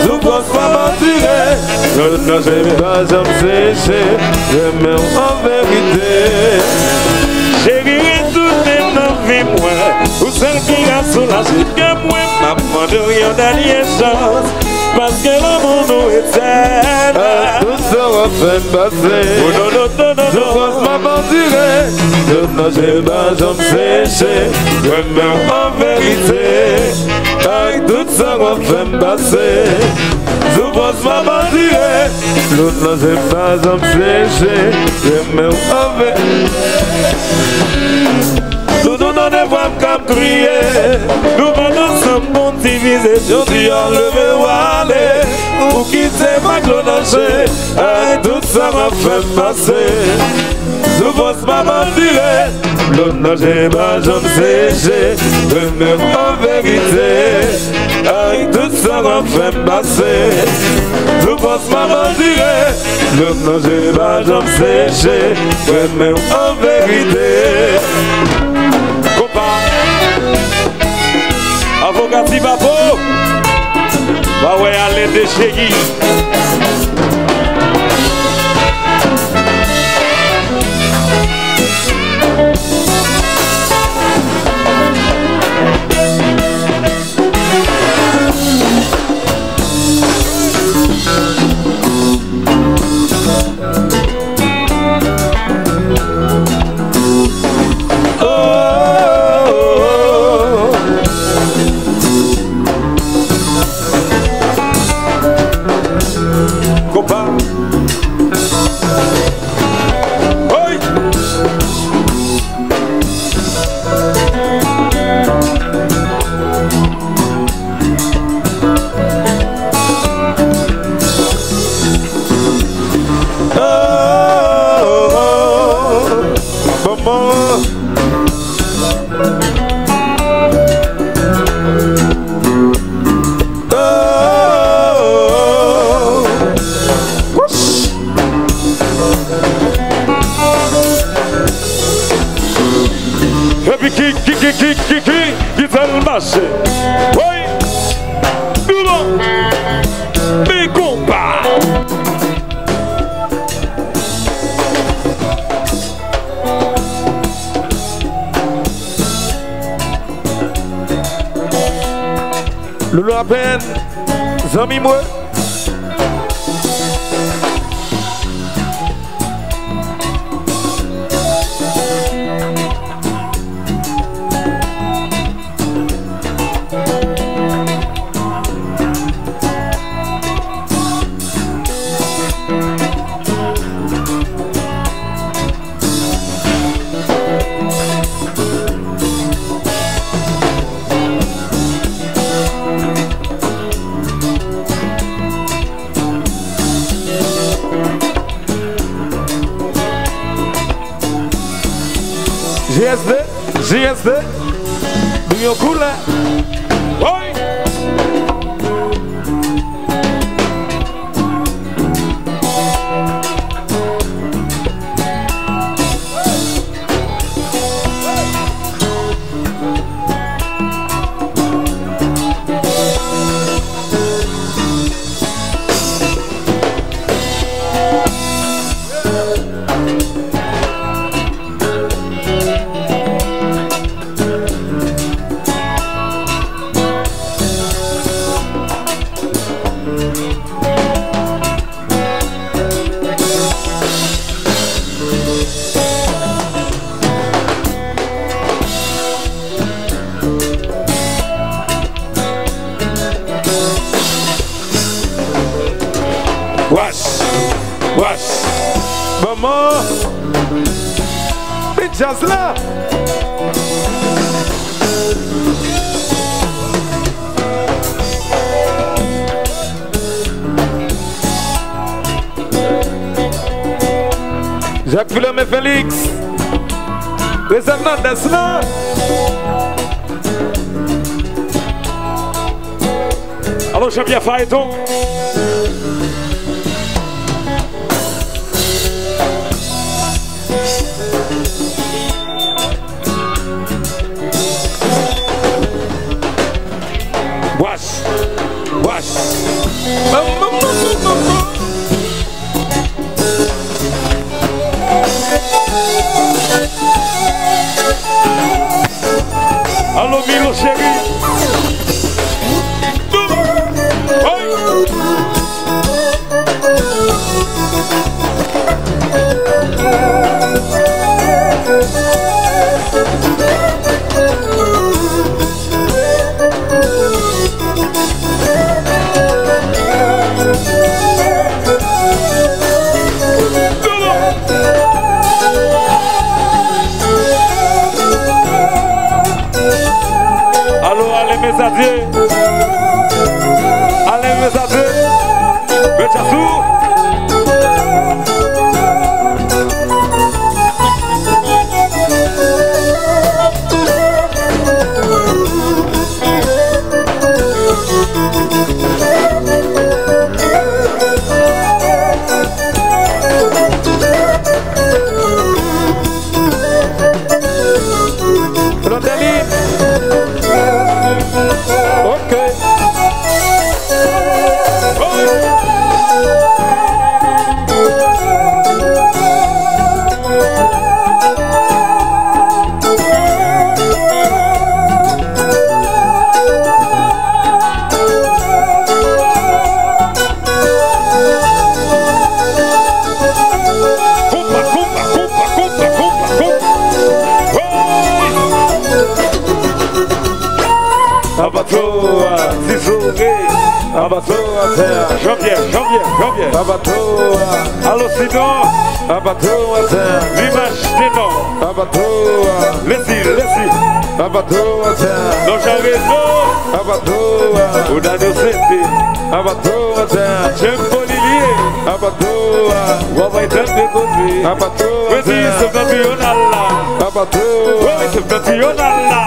Sous force pas m'attirer. L'autre n'a jamais pas à me sécher. J'aime en vérité. Chérie, tout est dans la vie, moi. Ou celle qui a soulagé que moi, m'a demandé une dernière chance. Parce que l'amour nous éteint. Tout sera fait passer. Oh non, non, non, non, Sous force pas m'attirer. L'autre n'a jamais pas à me sécher. J'aime en vérité. Tout sera fait passer. Sous force pas m'attirer. L'autre n'a jamais pas à me sécher. J'aime en vérité. Nous nous donnons des voix comme crier. Nous venons sans bon diviser. Je dis enlever ou aller. Ou quitter ma clonacher. Tout ça m'a fait passer. Sous force m'a mentiré. L'autre n'a jamais pas jamais séché. Même en vérité. Tout ça m'a fait passer. Sous force m'a mentiré. L'autre n'a jamais pas jamais séché. Même en vérité. Avocat Tibapo, va ouais aller de chéri. Qui fait le marché? Oui, nous mes combats. Loulou à peine, zami moi. GSD, Bouillon cool là. Oui. Maman, mais jazz là. Jacques Willem et Félix, les Hernandez là. Alors Jean-Pierre Phaéton. Wash. Allô Milo chéri. Allô, allez mes adieux. Allez mes adieux. Bechassou. Janvier. Allô Sidon. L'image Sidon. Laissez. Dans Jean-Réseau. Oudano City. J'aime Bolilier. Wawaitan de Kosi. Wedi Septationala. Wedi Septationala.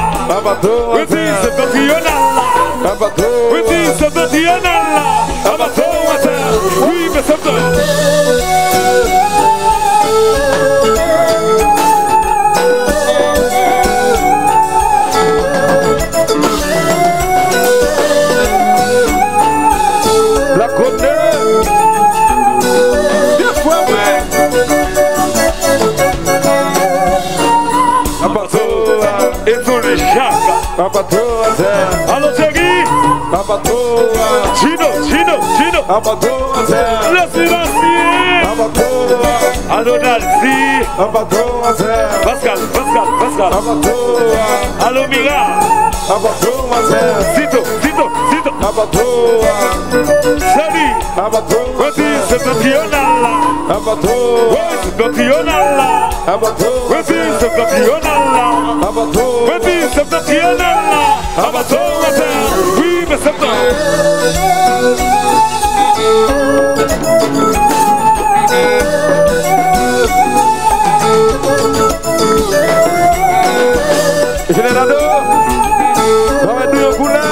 Wedi Septationala. Wedi Septationala. Oui, mais ça me la connaît. Des fois, ouais. Et tous les chats. Allô, Jerry. Chino. Le silencieux. Allô, Nancy. Pascal. Allô, Mira. Zito. Salut. Wedi Septationala. Wedi Septationala. Oui, mais c'est bon. Générateur, on va dire au bout là.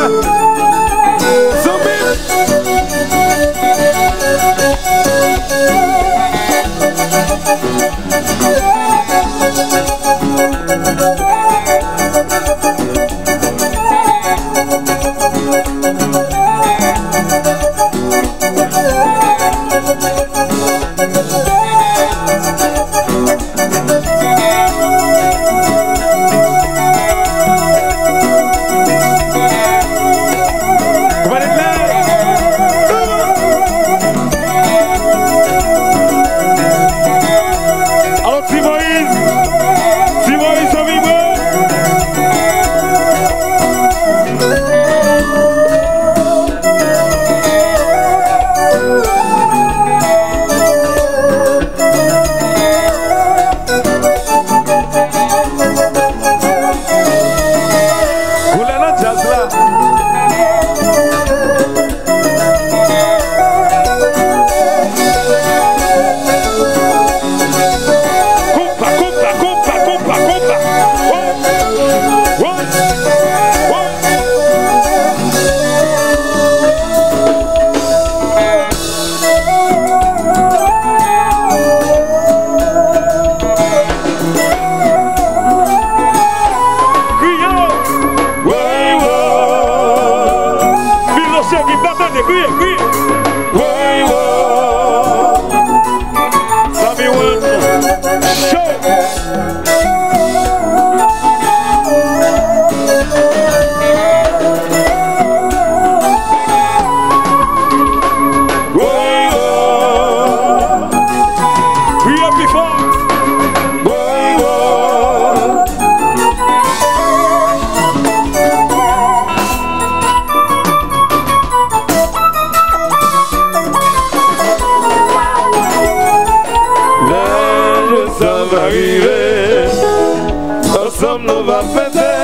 Ensemble nous va fêter,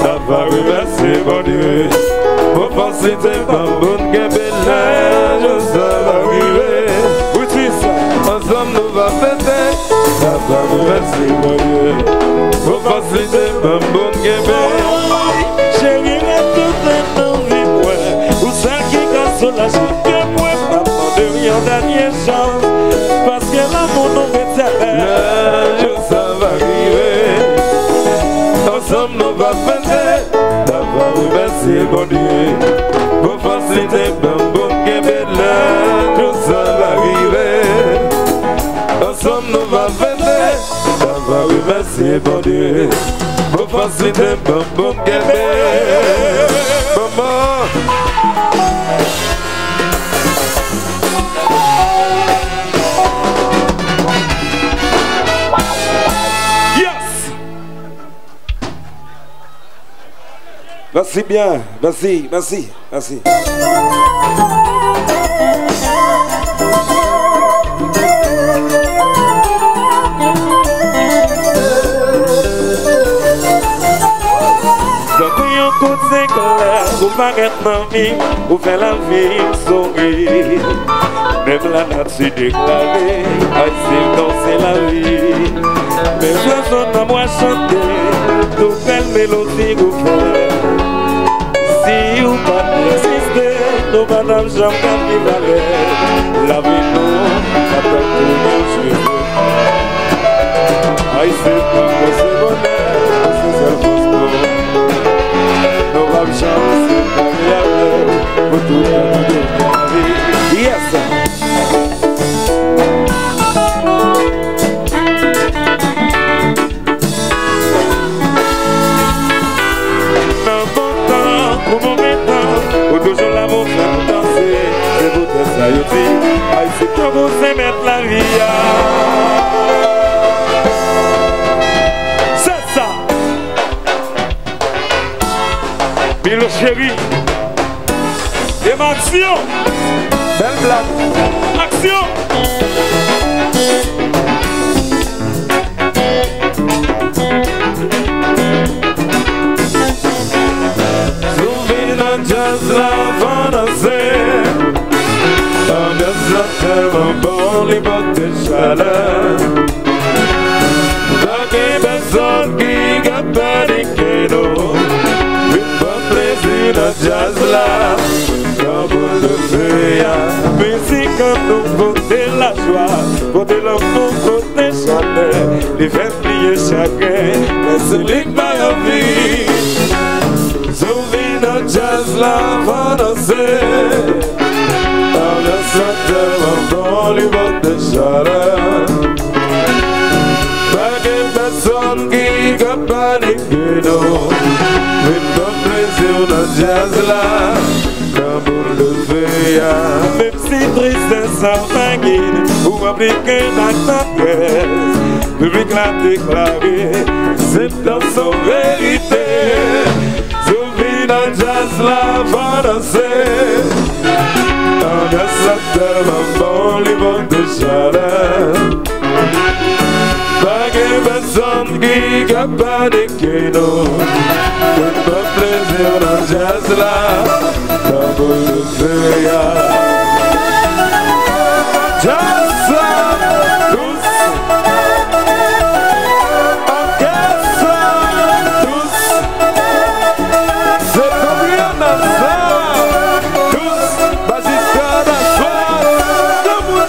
ça va remercier mon Dieu. Pour penser tes bambounes qui belle, ça va arriver. Oui, c'est ça. Ensemble nous va fêter, ça va remercier mon Dieu. Pour penser tes bambounes qui belle. Chérie, tout est dans vie, ouais. Ou ça qui casse la chute, que moi, maman, de rien, dernière chance. Parce que l'amour nous éternel. Le jour ça va arriver. Ensemble nous va fêter, d'avoir remercié mon Dieu. Pour faciliter bambou qui belle, tout ça va arriver. Ensemble nous va fêter, d'avoir remercié mon Dieu. Pour faciliter bambou qui belle. Maman. Merci bien, merci, merci, merci. J'entends un coup de colère, vous m'arrêtez ma vie, vous faites la vie sourire. Même la nature déclarée, c'est danser la vie. Mais je sonne à moi chanter, toute belle mélodie vous fait. Si vous pas exister, nous madame jamais qui valait. La vie nous, ça peut tout nos cheveux. Aïe c'est pas moi c'est bonheur, c'est seul fausse pour. Nous va chanter pour y aller, pour tout le monde de la vie. Yes! Toujours l'amour fait danser, c'est vous de ça aussi. Aïe, c'est pour vous mettre la vie. C'est ça. Milo chéri. Et ma action. Belle blague. Action. Just love on a say, I'm just not tellement les bottes de chaleur. Dans les personnes qui gardent des cadeaux, une bonne plaisir de jazz là, dans mon feu. Musique comme nous, côté la joie, côté l'amour, côté chaleur, les fêtes pliées chacun, mais c'est l'igma la vie. Just love on a say, I'm just not tellement les bottes de chaleur. Dans les personnes qui gardent des cadeaux, une bonne plaisir de jazz là, dans mon feu. Même si tristesse en guide, ou appliquer dans ta presse, public l'a déclaré, c'est dans son vérité. Just love on a say, I'm just not tellement les bottes de chaleur. Pas que personne qui gardent des cadeaux, une bonne plaisir dans jazz là, dans mon feu. Just love, tous, orchestre, tous, c'est comme rien à faire, tous, magistrat d'asseoir, de mon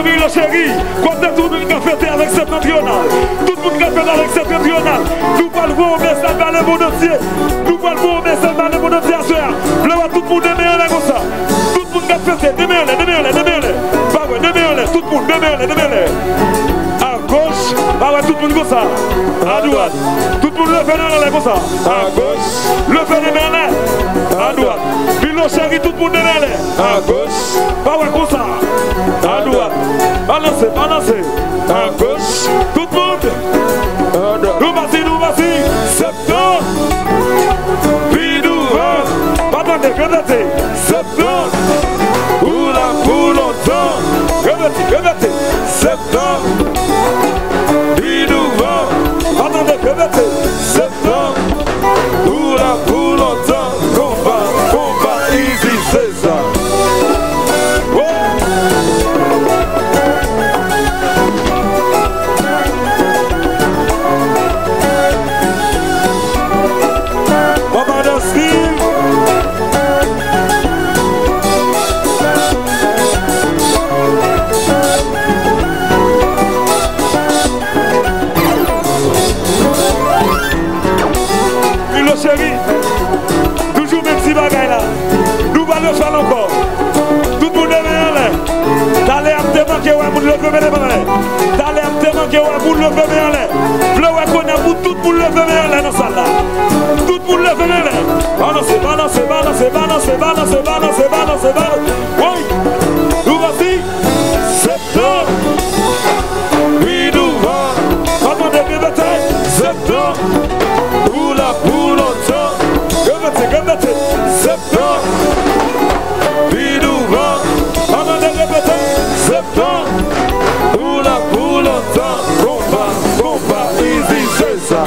Milo chéri, quand tout le monde qui a fêté avec septentrional, tout le monde qui a fêté avec septentrional, nous parlons pour message par le monde entier, nous parlons pour message par le monde entier à soir. Vouloir tout le monde démêler comme ça. Tout le monde qui a fêté, démêler. Pas vrai, démêler, tout le monde démêler. À gauche, pas vrai, tout le monde comme ça. À droite, tout le monde le fait démêler comme ça. À gauche, le fait démêler. À droite, Milo chéri, tout le monde démêler. À gauche, pas vrai comme ça. À droite, balancez. À gauche, tout le monde. Nous vas-y. Septembre. Puis nous va. Attendez, répétez. Septembre. Pour longtemps. Répétez. Septembre. Puis nous va. Attendez, répétez. Septembre. Pour longtemps. Combat, easy, c'est ça. Chérie, toujours même si bagaille là, nous allons le faire encore. Tout le monde est là. T'allais à te manquer, ouais, pour le lever les mains. T'allais à te manquer, ouais, pour le lever les mains. Le ouais, qu'on a pour tout pour le lever les mains dans ça là. Tout pour le lever les mains. Balancez. Oui, nous voici. Septembre. Oui, nous va. Attendez, répétez. Septembre. Pour longtemps, répétez, septembre, puis nous va, avant de répéter, septembre, pour longtemps, combat, easy, c'est ça.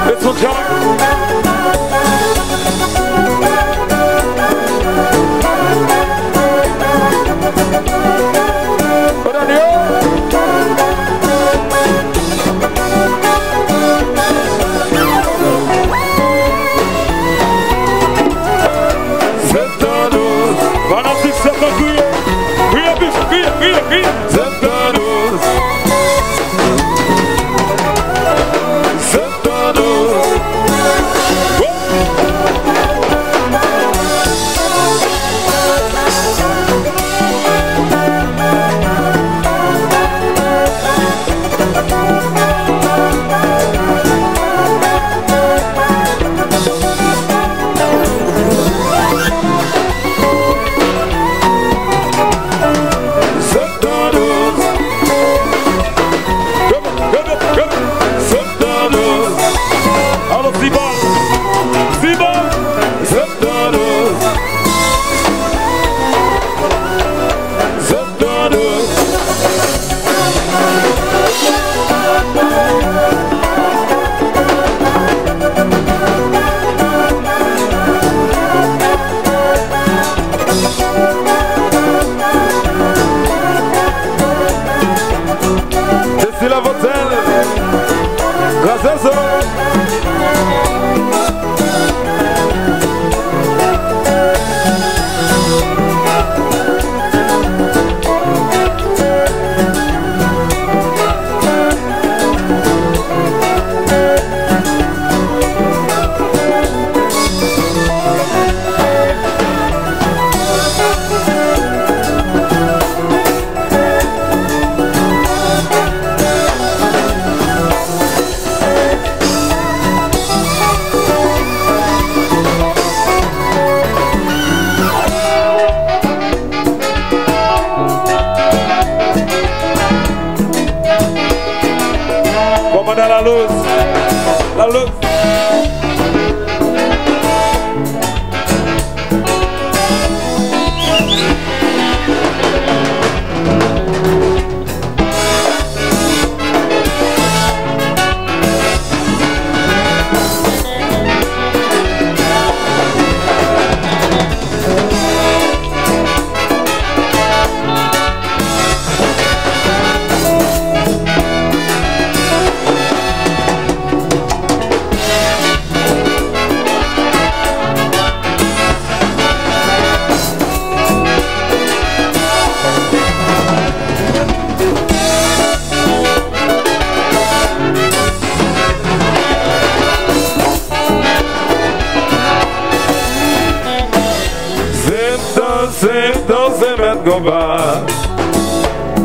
It's a job. La luz. mettre combat.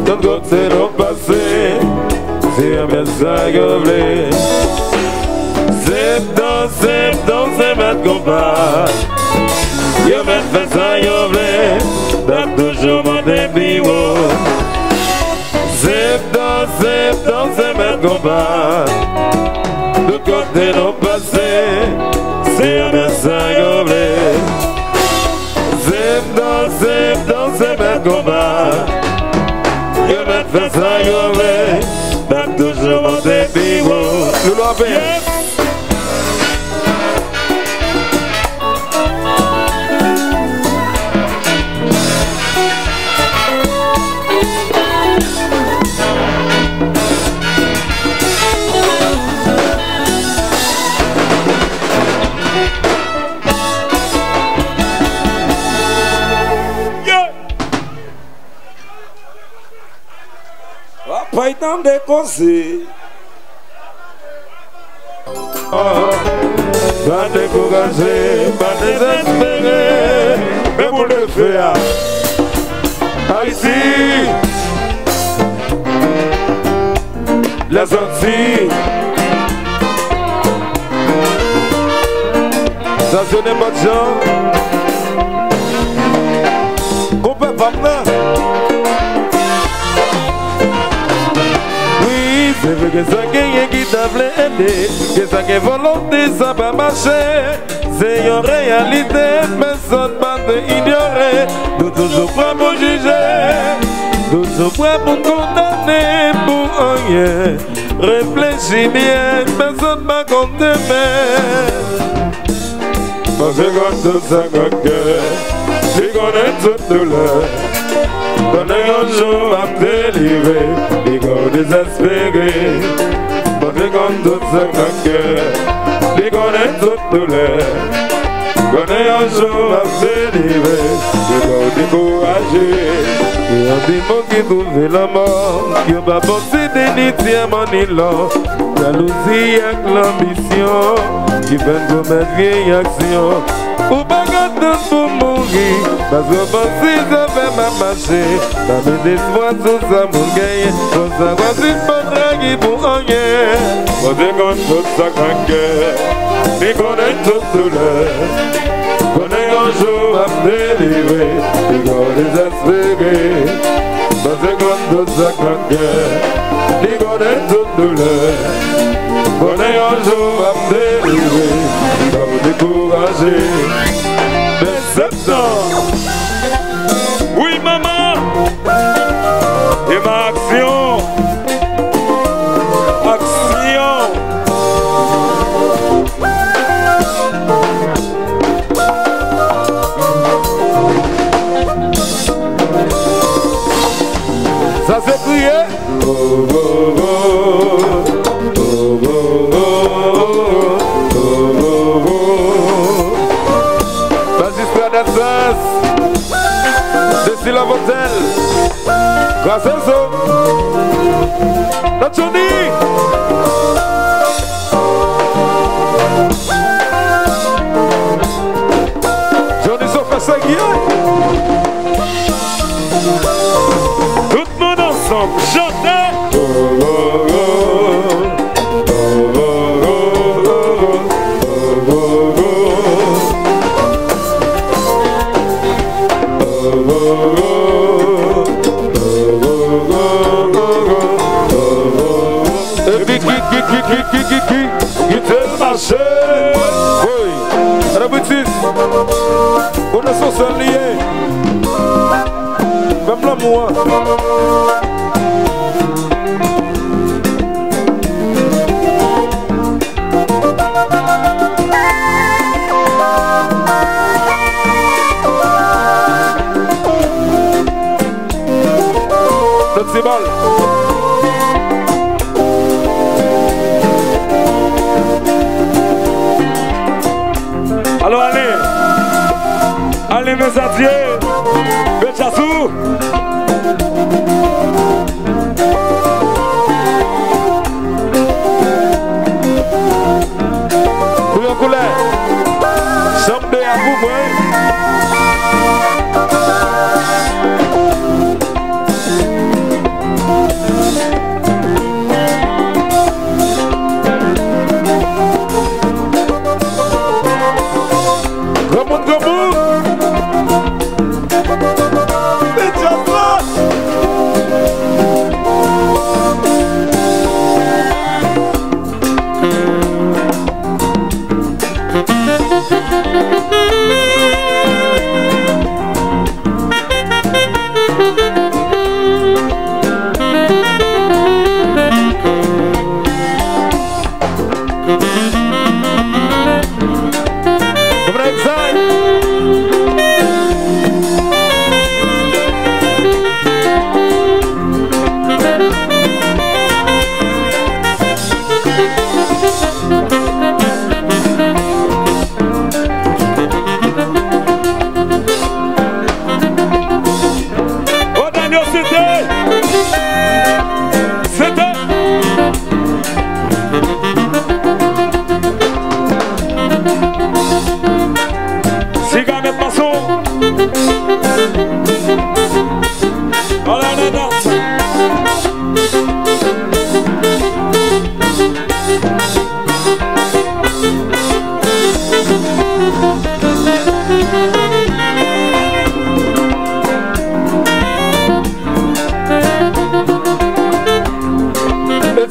Ton côté non passé, c'est un message goblé. C'est mettre combat. Yo mettre fait ça goblé, t'as toujours mon débit. C'est mettre combat. De côté non passé, c'est un message goblé. C'est mettre combat. Yo mettre fait ça goblé, t'as toujours mon débit. Loulou à peine. Pas tant de conseils. Pas découragé, pas désespéré, mais pour le faire. Haïti, la sortie. Ça ce n'est pas de gens. Qu'on peut pas mener. C'est vrai que ça gagne qui t'a voulu aider, que ça gagne volonté, ça va marcher. C'est une réalité, personne ne va te ignorer. Nous toujours prêts pour juger, nous toujours prêts pour condamner pour rien. Réfléchis bien, personne ne va condamner. Parce que quand tout ça cœur, tu connais toute douleur. Connais un jour à me délivrer, les gars désespérés. Parce que quand tout ça cœur, tu connais toute douleur. Connais un jour à me délivrer, les gars découragés. Il y a des mots qui trouvent la mort, qui n'ont pas pensé d'initier mon élan. Jalousie avec l'ambition, qui fait commettre vieille action. Ou pas quand pour mourir, parce que pensez ça fait ma marcher. La main d'espoir tout ça mon gagne, pour ça quoi c'est pas draguer pour rien. Moi je compte tout ça qu'un cœur, mais connais toute douleur. Connais un jour à me délivrer, les gars désespérés. Moi je compte tout ça qu'un cœur, mais connais toute douleur. Connais un jour à me délivrer, les gars découragés. Oui maman, et ma action, ça c'est crié. La Votelle, grâce à ça, notre Johnny. Johnny s'en fait ça tout le monde ensemble, chantez. Qui te marche. Oui, à la boutique, on a son seul lié. Même l'amour. Notre cibale. Alors allez mes adieux, Betchassou. Pour un couleur, chambre à vous, moi.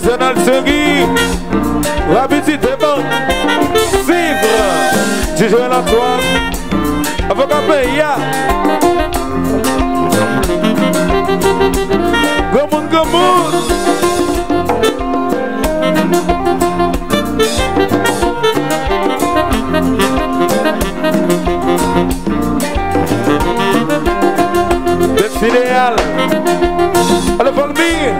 National Segui, la petite est bonne. Civre, tu joues l'Antoine, avocat Péia. Gomoun, gomoun. Idéal, allez Volmir,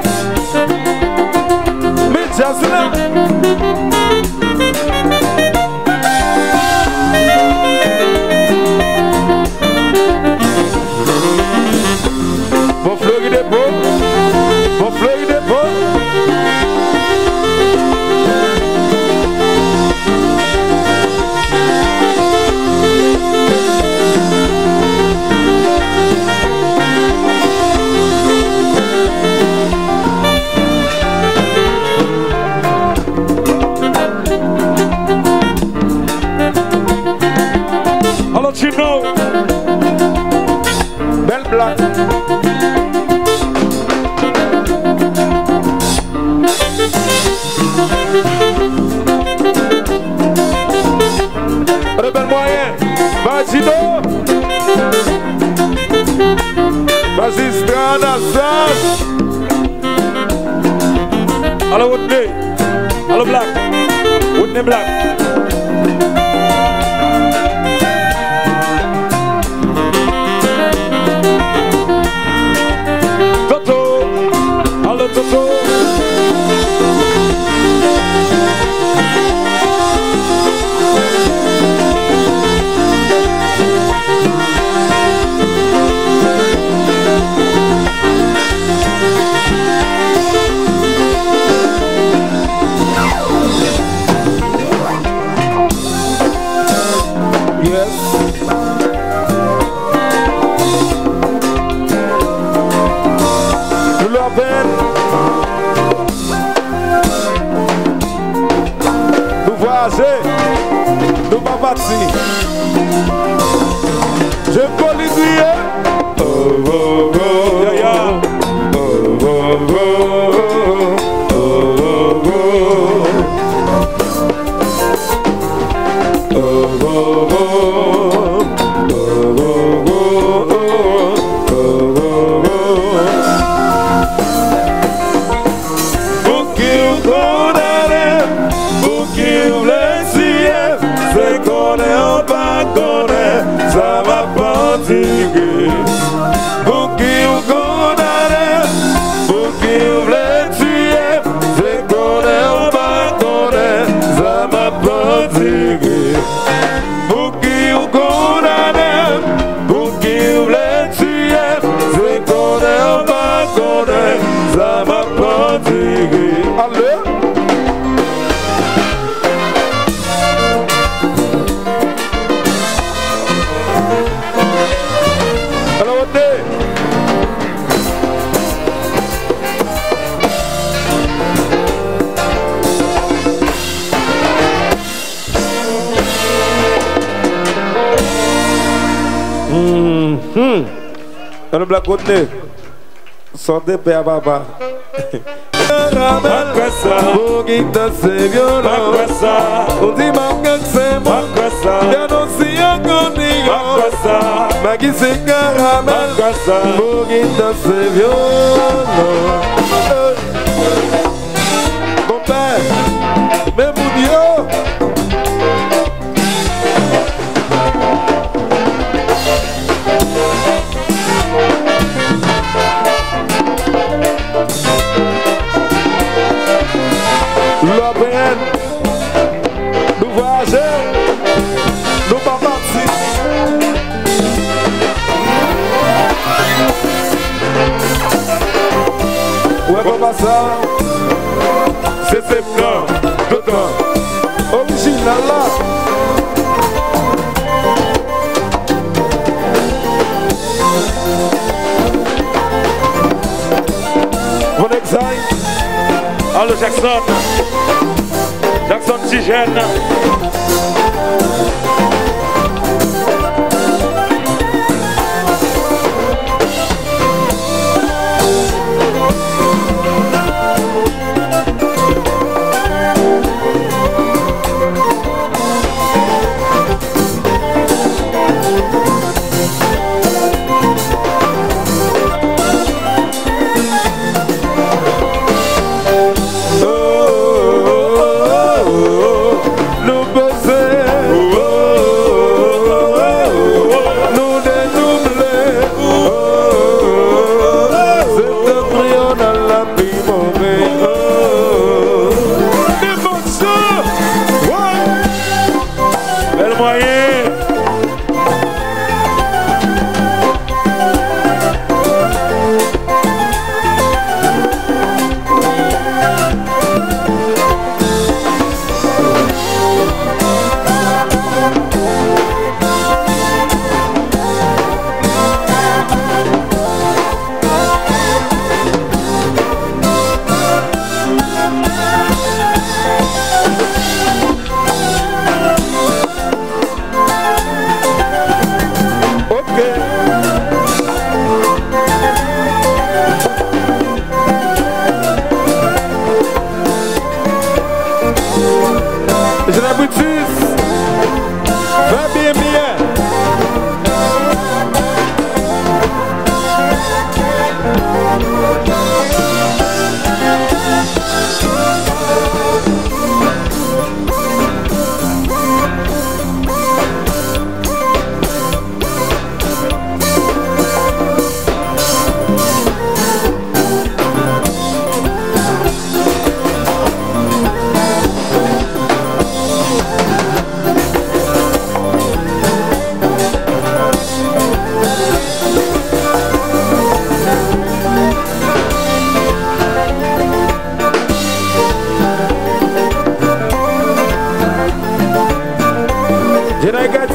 mais Jasna. Bon fleur de beau, bon fleur de beau. You know, belle blague. Rebelle moyen, vas-y donc. Vas-y Strana Sas. allo Whitney, allo Black, Whitney Black. Nous pas parti. Je peux lui dire. Oh oh oh, Yeah, yeah. oh oh oh, oh oh oh, oh oh le Black Whitney, sortez père papa. Pour guitare c'est violent. On dit manque c'est moi. Bien aussi un connigo. Magui c'est caramel. Pour guitare c'est violent. Mon père, mais mon Dieu. L'OPN, nous voyageons, nous pas partis. Ouais, papa, ça, c'est septembre, dedans, original là. Mon exil. Allo Jackson, Jackson Tigène.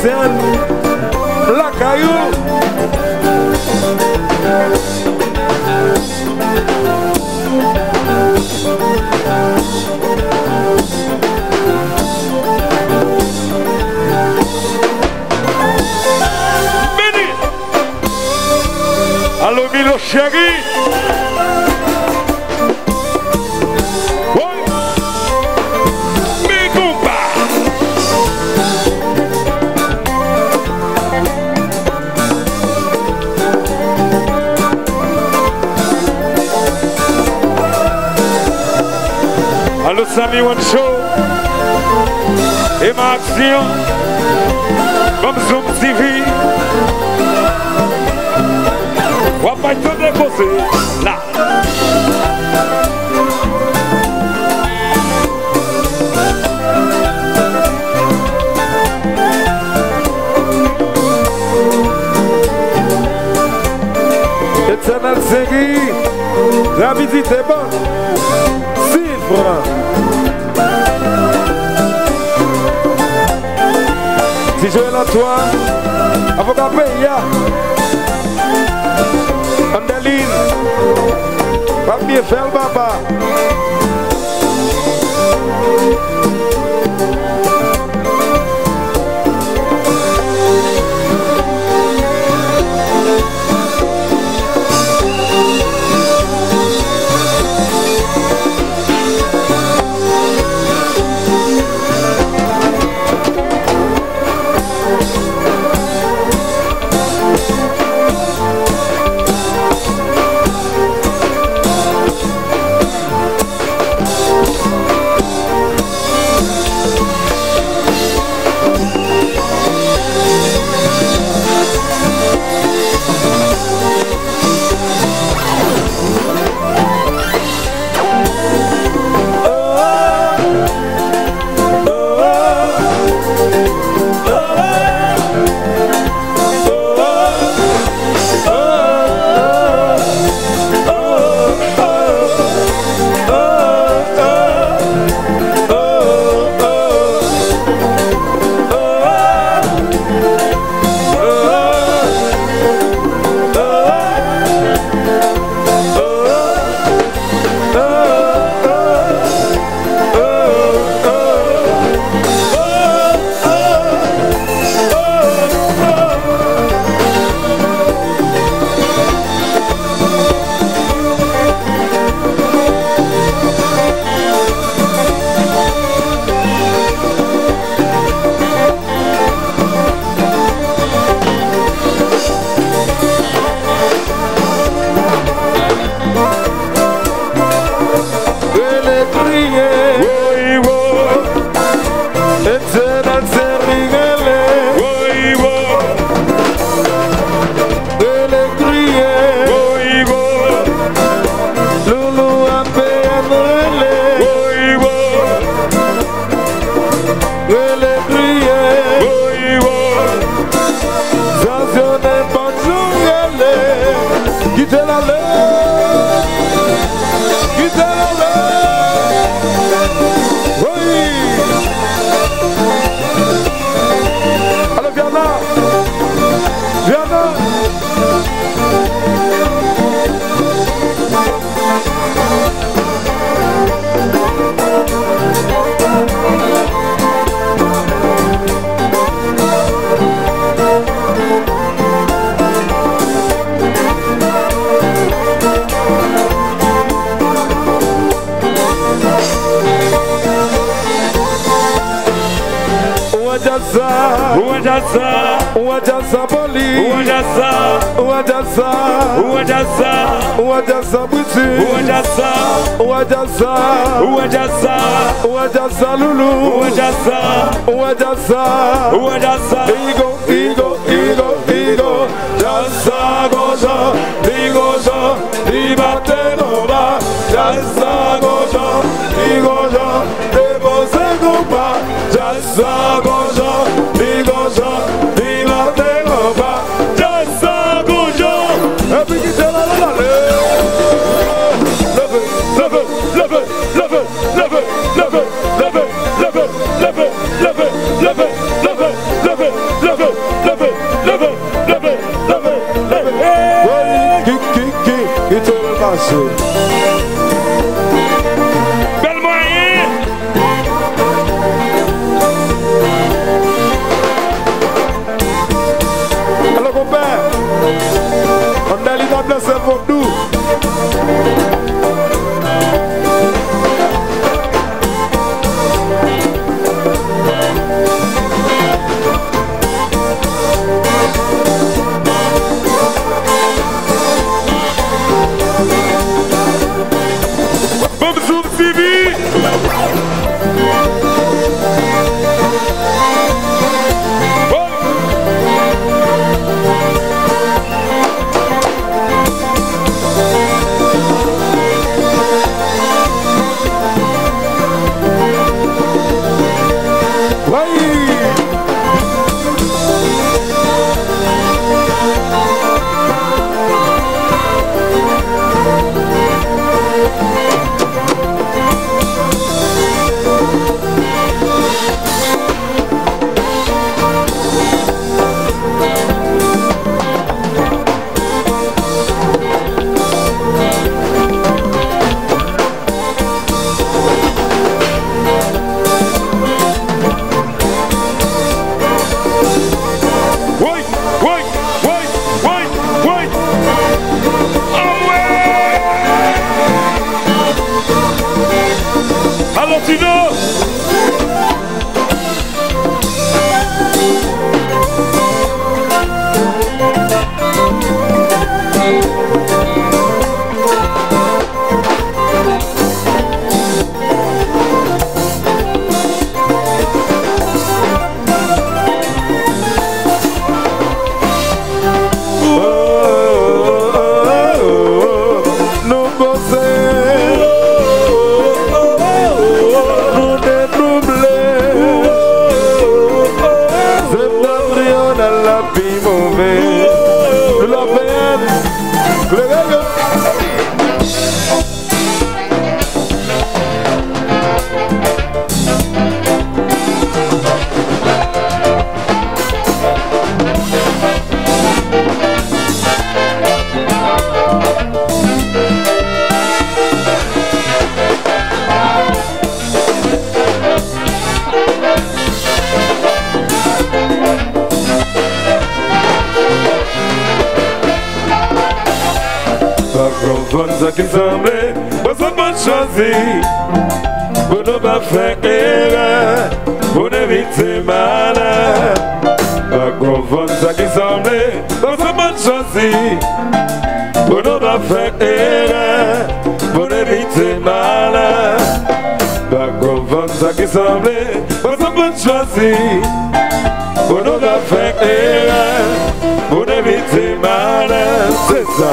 haïtienne, la caillou. Béni. Allô, Milo chéri. Allô Samy One Show et ma action comme Zoom TV. On va pas tout déposer là. Éternel série, la visite est bonne. 6 francs. Si je vais là toi, avocat Péia, Andeline, pas bien faire le papa. Wajasa Boli, Wajasa Busi, Wajasa Lulu, Wajasa Igo, Jasa Gojo, Ligojo, Libatenova, Jasa Gojo, Ligojo, Debose Gumba, Jasa Gojo, Ligojo, Libatenova, Jasa Gojo, love it. marché. Bel moyen. Alors, compère, on a l'inable cerveau doux. Qui semblait, moi ça m'a choisi pour ne pas faire erreur, pour éviter malheur. Pas confondre ça qui semblait, moi ça m'a choisi pour ne pas faire erreur, pour éviter malheur. Pas confondre ça qui semblait, moi ça m'a choisi pour ne pas faire erreur, pour éviter malheur. C'est ça.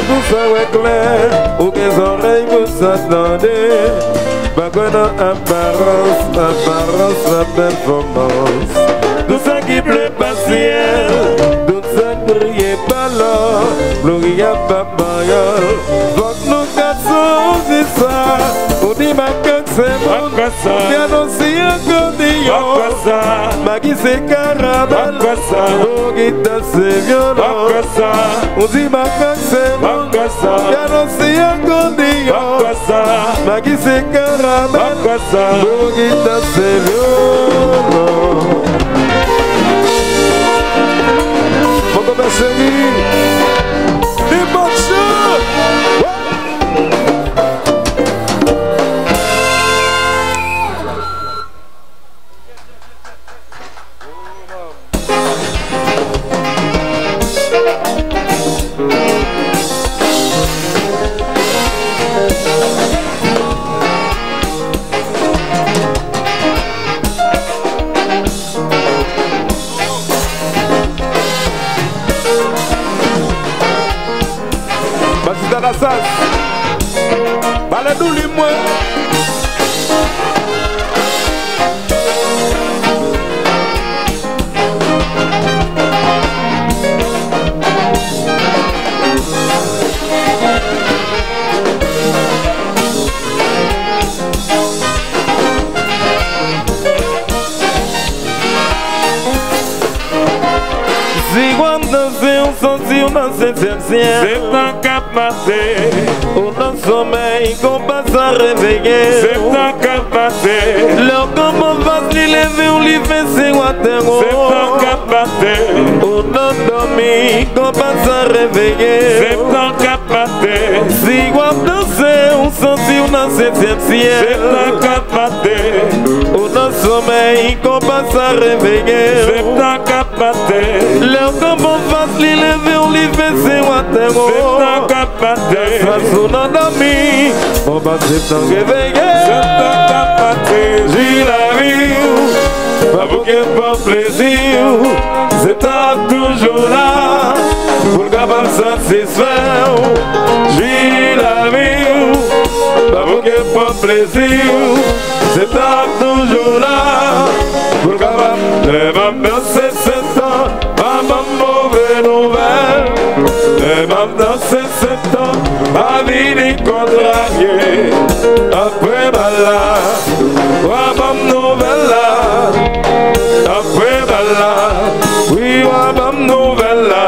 Pour ça clair, ou que les oreilles vous s'attendaient. Pas que dans apparence, la performance. Tout ça qui plaît pas ciel, tout ça qui brille pas là, l'oreille pas bailleul. Faut que nos garçons disent ça, on dit ma que c'est bon, bien aussi un cordillon. Ma qui c'est caramel, on guitare c'est violon. On dit ma que c'est bon, bien aussi un cordillon. Ma qui c'est caramel, on guitare c'est violon. Pourquoi ma chérie, et bon quoi danser, on sentit on dans cette ciel. C'est un cap maté. On a sommeil, qu'on passe à réveiller. C'est un cap maté. Leur comment va se lever, on lui fait ses water. C'est un cap maté. On a dormi, qu'on passe à réveiller. C'est un cap maté. Si quoi danser, on sentit on dans cette ciel. C'est un cap maté. On a sommeil, qu'on passe à réveiller. C'est un cap maté. Leur comment va se lever, on lui fait ses water. C'est un cap maté. Ça sonne en dormi, on va se réveiller. C'est un cap maté. J'ai la vie, pas pour qu'il pas plaisir. C'est toujours là, pour le capable satisfaire. J'ai la vie, pas pour qu'il pas plaisir. C'est toujours là, pour le capable de m'amercer 7 ans. Pas ma mauvaise nouvelle, de m'amercer 7 ans. Ma vie n'est contrariée, après Bala, ouais, ma nouvelle là, après Bala, oui, ouais, ma nouvelle là,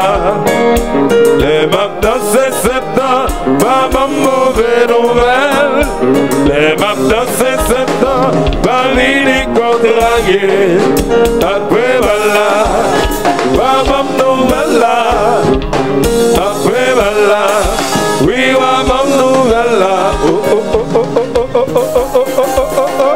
les maps dans ces 7 ans, pas ma mauvaise nouvelle, les maps dans ces 7 ans, ma vie n'est contrariée, après Bala, ouais, ma nouvelle là, après Bala. Oui, wa mam nouvelle. Oh, oh, oh, oh, oh, oh, oh, oh, oh, oh, oh, oh.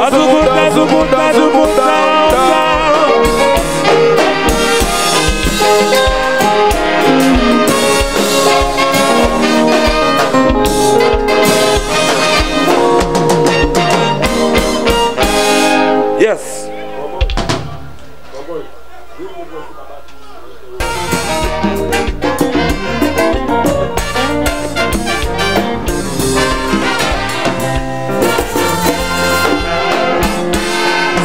Azubuta, azubuta, azubuta. Yes.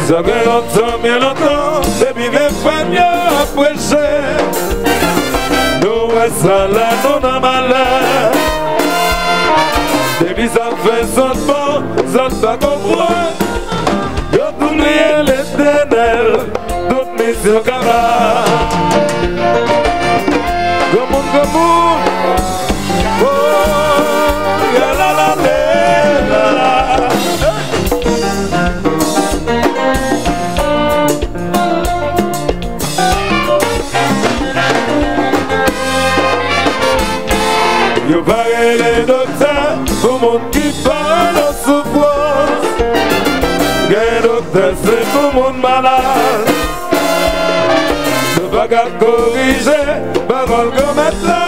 Ça fait longtemps, bien longtemps, depuis les familles apprêchées. Nous restons là, nous n'avons malheur. Depuis ça fait 100 ans, ça ne pas comprendre. Yo oublié l'éternel, toute mission camarade. Comme oh, ya la la la la. Yo pagué les docteurs pour mon qui parle en souffrance. Les docteurs c'est pour mon malade. Ne pas qu'à corriger, parole comme être là.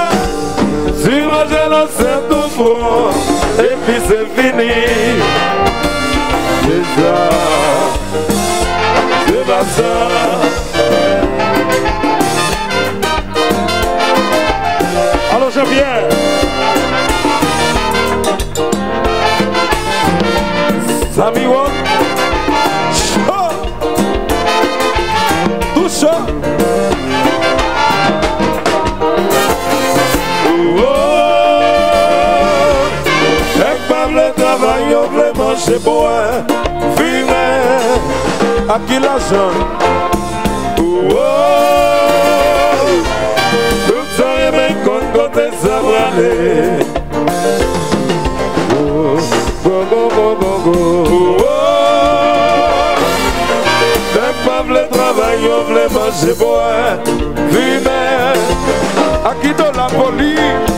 Si moi j'ai lancé tout front, et puis c'est fini. C'est ça, c'est pas ça. Alors Jean-Pierre. Sami Wong, chaud, tout chaud. Le travail, on veut manger boire, fumer, à qui l'argent? Tout ça est bien côté ça va aller. Le travail, on veut manger boire, fumer, à qui donne la police?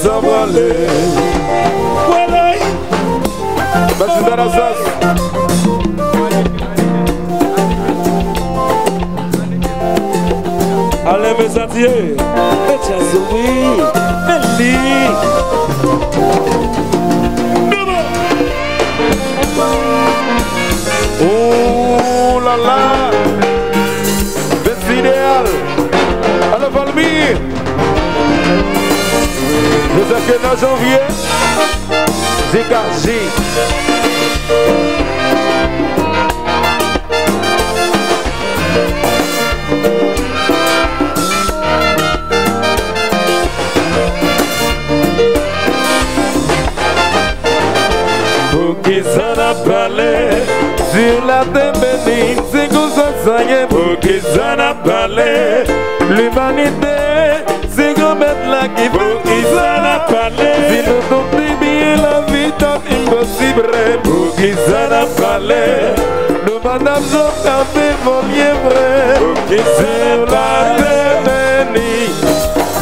Ça va aller. Merci Darasas. Allez mes entiers. Betchazoui. Nelly. Oh là là. C'est idéal. Alors Valmir. Le 21 janvier, Zikazi. ça n'a parlé sur la terre bénie, c'est comme ça y est, pour qui ça n'a parlé. L'humanité, c'est comme être là qui pour qui ça n'a parlé. Si nous tombons bien la vie, c'est impossible, pour qui ça n'a parlé. Nous madame sont campés, voliers vrai, pour qui c'est la terre bénie,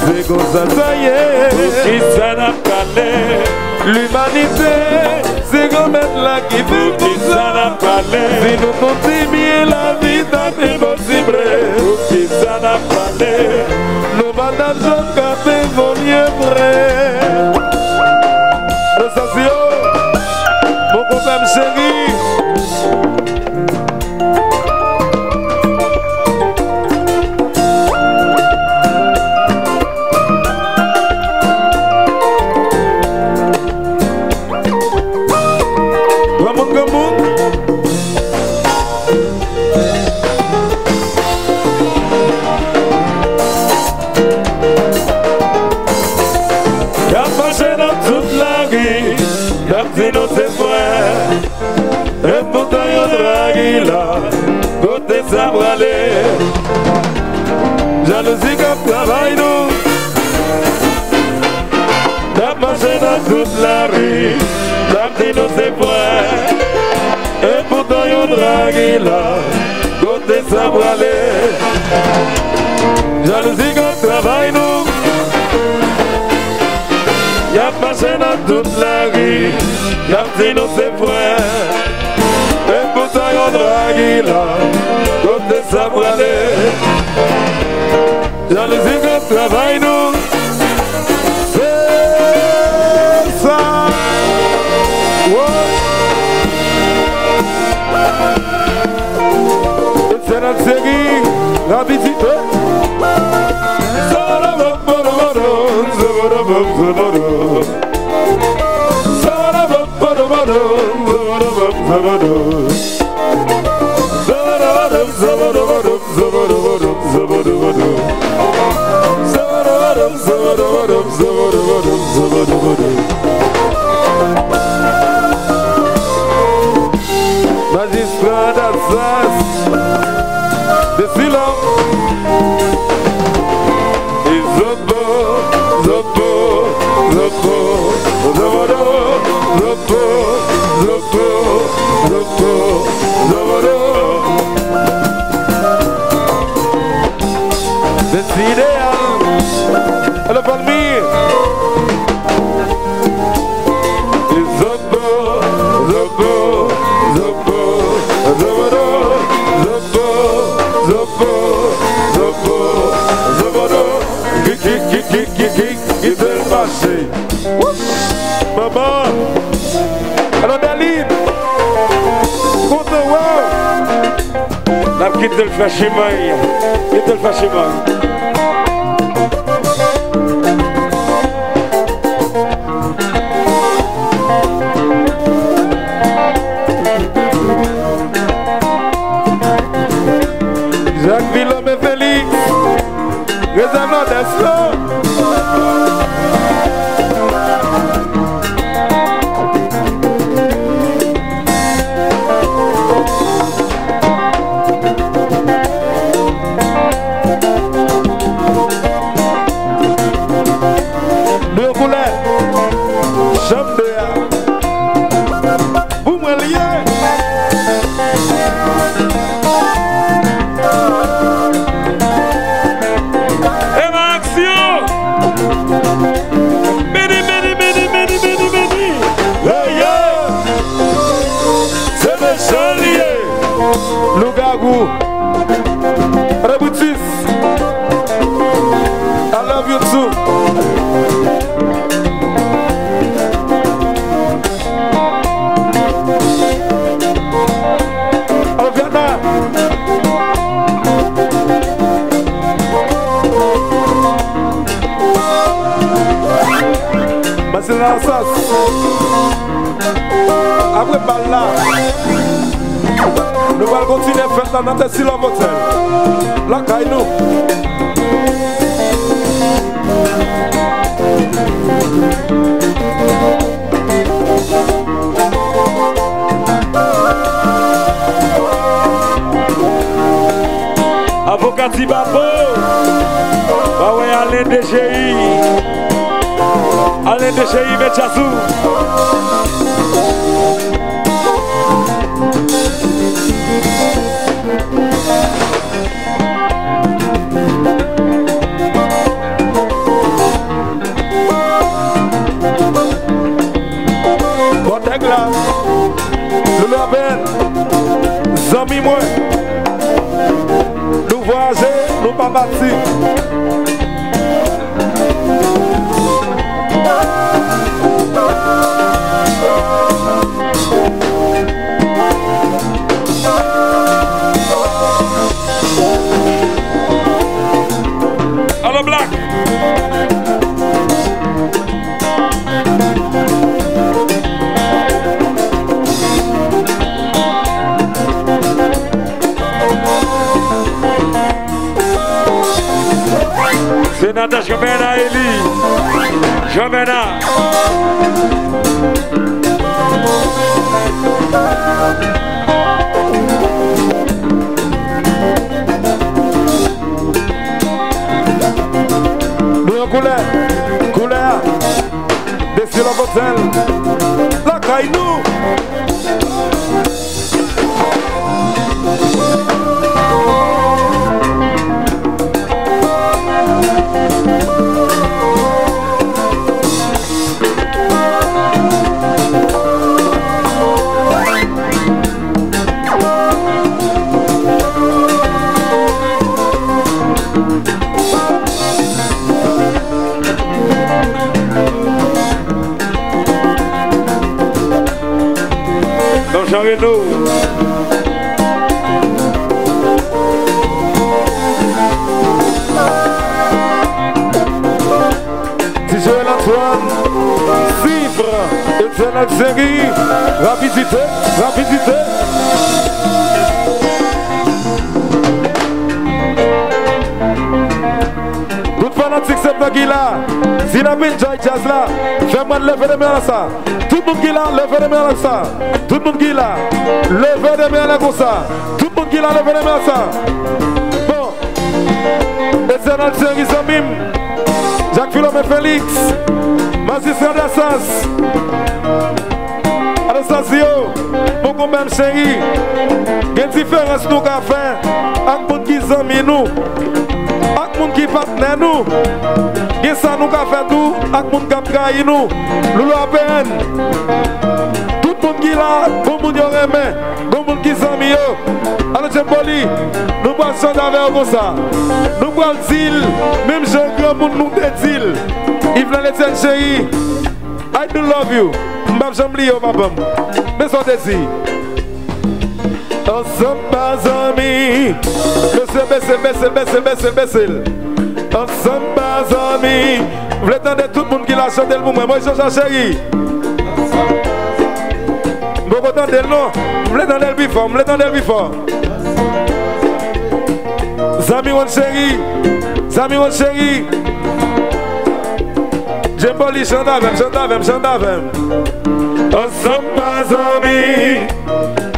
c'est comme ça y est, pour qui ça n'a parlé. L'humanité, c'est comme être là qui veut qui ça n'a parlé. Si nous comptons bien la vie, c'est impossible. Pour qui ça n'a parlé. Nous madame sont campés, voliers vrai. Attention, mon copain chéri. Côté ça bralé, jalousie comme travail nous. T'as marché dans toute la rue, t'as dit nous c'est point. Et pourtant y'en drague là, côté ça bralé, jalousie comme travail nous. Y'a marché dans toute la rue, t'as dit nous c'est point. Et pourtant y'en drague là, côté ça bralé, jalousie comme travail nous. C'est ça. Et c'est notre série, la visite. Magistrat d'Alsace, de Silon, et Zopo, Zopo, Zopo, Zobodo, Zopo, Zopo, Zopo, Zobodo. C'est idéal, elle a pas le mire. Et Zopo, Zopo, Zopo, Zobodo, Zopo, Zopo, Zopo, Zobodo. Qui fait le marché. Maman, alors Daline, contre wow. La petite de le fâchement, quitte le fâchement. Jacques Villom et Félix, Rézano d'Eslo. Deux couleurs, chambre de vous me liez. Lougagou, Reboutis, I love you too. Alviana, mais c'est la sauce. Après par là. Nous allons continuer à faire dans notre silence motel. La caille nous. Allez DGI. Allez DGI, Metchassou. Là, nous l'appelle, amis moi, nous voyager, nous pas bâtir. Alors Black. Sénateur Jovena Eli. Jovena. Nous en couleur, dessus la botelle, la caille nous. Jean-Renaud. Joël Antoine, Cifre, Etienne Algérie, rapidité, rapidité. Tout fanatique c'est pas qui là. Si la belle Joy Jazz là, fais-moi lever les mains à ça. Tout le monde qui là, levez les mains à ça. Tout le monde qui là, levez les mains à comme ça. Tout le monde qui là, levez les mains à ça. Bon, Etienne Algérie, Zamim. Jacques Philomé Félix, magistrat d'Assas, Anastasio, beaucoup même chéri, il y a une différence nous qu'à faire avec les gens qui sont amis nous, avec les gens qui partenaires nous, il y a ça nous qu'à faire tout avec les gens qui trahissent nous, nous l'avons tout le monde qui est là, tout le monde qui remet, tout le monde qui sont amis. Alors Jemboli, nous allons chanter avec comme ça. Nous allons dire, même si grand monde nous dit, il veut les dire chéri, I do love you. Je ne vais pas oublier, mais ça désir. Ensemble, pas amis. Baissez. Ensemble, pas amis. Vous voulez entendre tout le monde qui l'a chanté pour moi. Moi, je chante chéri. Vous voulez entendre le nom. Vous voulez entendre le bifort. Zami wan chéri. Jemboli chante avec. Ensemble pas amis.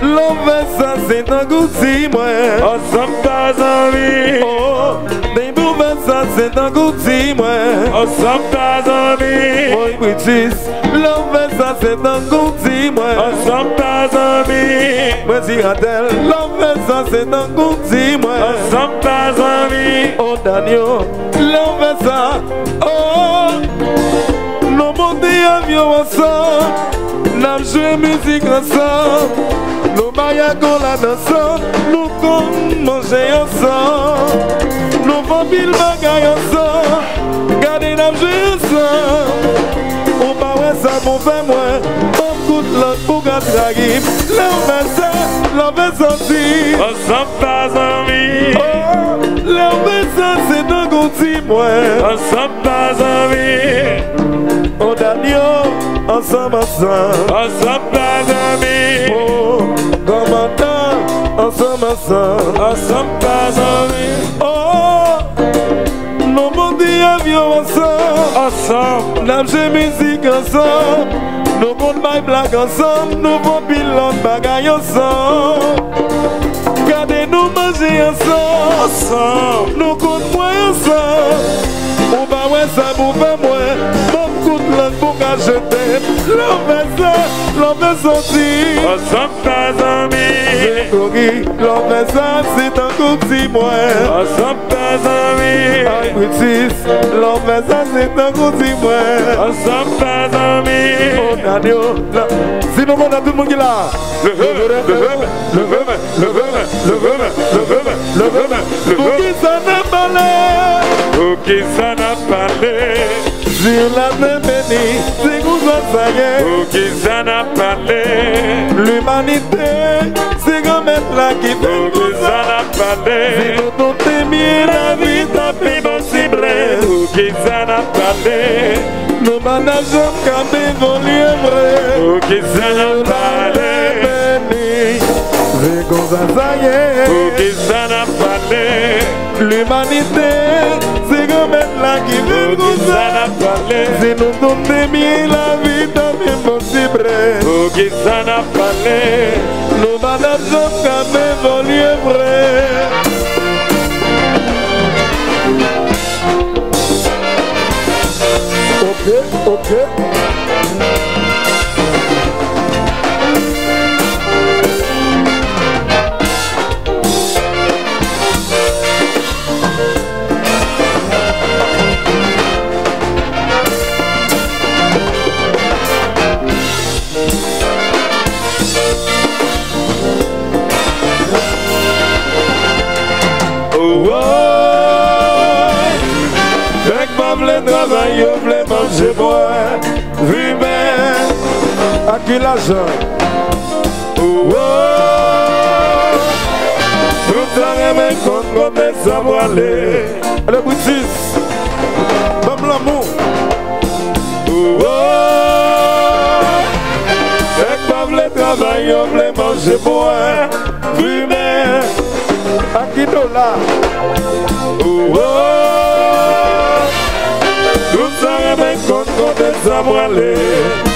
L'envers ça c'est un goût si moi. Ensemble pas amis. Oh, des boulevards ça c'est un goût si moi. Ensemble pas amis. Moi British. L'envers ça c'est un goût si moi. Ensemble pas amis. Moi Ziratel. L'envers ça c'est un goût si moi. Ensemble pas amis. Oh Daniel. L'envers ça. Oh. Nous montons avion ensemble. Nous jouons musique ensemble. Nous baillons la danse. Nous manger ensemble. Nous faisons pile bagaille ensemble. Gardez nous jouer ensemble. On va voir ça pour faire moins. On coûte l'autre pour gagner. L'envers sorti. Ensemble pas amis. Oh, l'envers ça c'est un goutti moi. Ensemble pas amis. Oh Daniel, ensemble. Ensemble pas amis. Oh, commandant, ensemble. Ensemble pas amis. Oh, nous montons avion ensemble. Nous jouons musique ensemble. Nous comptons my blague ensemble. Nous faisons pilote bagaille ensemble. Gardez-nous manger ensemble. Nous comptons moi ensemble. ça pour faire moi. Mon coup de langue pour acheter. L'homme est sorti. Ensemble pas amis. L'homme est sorti, c'est un coup de 6 mois. Ensemble pas amis. L'homme est sorti, c'est un coup de 6 mois. Ensemble pas amis. Sinon, on a tout le monde qui est là. Le Pour qui ça n'a pas l'air? Pour qui ça n'a pas l'air? Sur la main bénie, c'est où ça y est. Pour qui ça n'a pas l'air? L'humanité, c'est comme être là qui fait Pour qui ça n'a pas l'air? Si nous t'ont aimé la vie, t'as plus possible. Pour qui ça n'a pas l'air? Nous manageons comme des voliers vrais. Pour qui ça n'a pas l'air? C'est comme ça y est. Pour qui ça n'a pas l'air? L'humanité, c'est comme être là qui fait Pour qui ça n'a pas l'air? Si nous t'ont aimé la vie, t'as plus possible. Pour qui ça n'a pas l'air? Nous manageons comme des voliers vrais. Ok. Travailler, on voulait manger, boire, fumer, à qui l'argent? Oh, tout ça remet compte comme des samoilés. Le boutis, comme l'amour. Oh, et pas voulait travailler, on voulait manger, boire, fumer, à qui dollar? Oh, tout ça remet compte comme des samoilés.